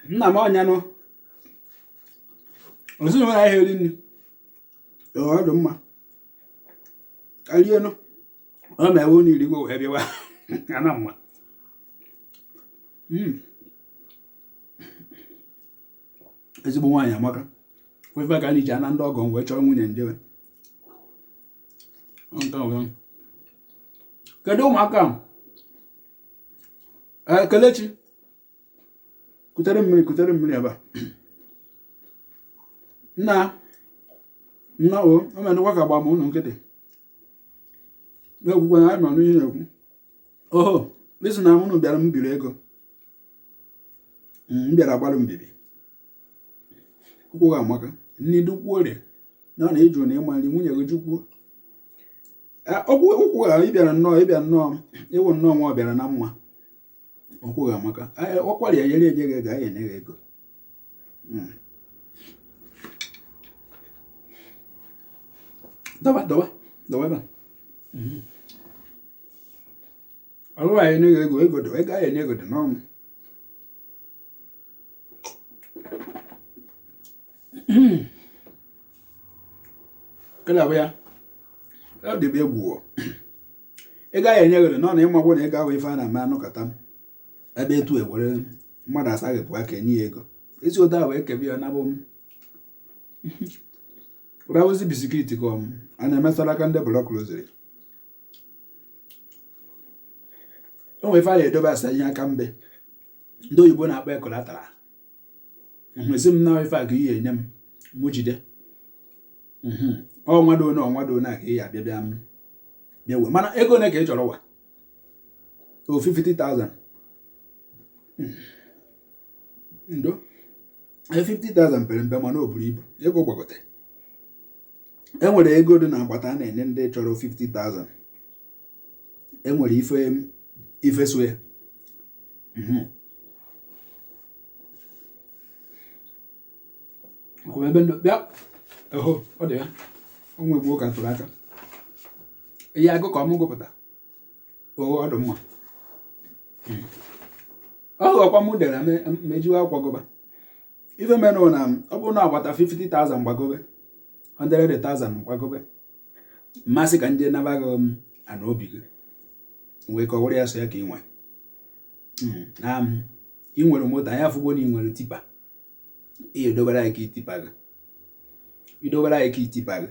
nna m ọnya nọ ozi nwere ahịa eri nri ọ dị mma karịa nọ ọ ma ewu n'irigbo wee bịawa ana mma ezigbo nwaanyị amaka kwefe ka anyị ji ana ndị ọgọ wee chọrọ nwunye njewe kedu ụmụaka Kelechi kutere mmiri ebe a nna o menụkwa ka gba m ụnụ nkịtị na-ekwukwe na anyị ma n'ihe na-ekwu oho isi na ụnụ bịara m biri ego m bịara gbalụ mbibi ụkwụ ga amaka nni dukwuo rie na na ịjụ na ịma nri nwunye gị jukwuo ụkwụ ga ịbịa nnọọ ịwụ nnọọ nwa ọ bịara na mma ụkwụ ga amaka ọkwari enyere enye gị ga enye gị ego dọba ebe ọrụ anyị enye gị egodo ego anyị enye egodo n'ọnụ kele abụ ya ọ dịbe egwu ego anyị enye egodo n'ọnụ ịmagwụ na ego ahụ ife a na-eme anụkọta ebe etu ewere mmadụ asaghị pụọ ka enye ya ego ezi ụda ahụ ekebe ya nabụ ụrawụzi bisikiti ka a na-emesara aka ndị blọk roziri o nwere ife a na-edobe asa ihe aka mbe ndị oyibo na-akpọ ekolatara esi m na ife a ka ihe enye m mụ jide ọnwado a ka ihe abịa bịa mana ego ole ka ị chọrọ wa o 50,000 ndo 50,000 pere mpe mana o buru ibu ego gbagote enwere ego dị na agbata a na-enye ndị chọrọ 50,000 enwere ife so ya ebe ndo bịa eho ọ dị ya onwe gbuo ka tụrụ aka ihe agụ ka ọmụ gụpụta ọ dị mma ọ ghọkwa m dere mejiwe akwa gụba ife menụ na ọ bụrụ na agbata 50,000 gbagobe 100,000 gbagobe mmasị ka ndị nabaghị ana obi gị wee ka ọ were ya so ya ka ị nwe na ị nwere moto anya afụgbo na ị nwere tipa idobere anyị ka itipa gị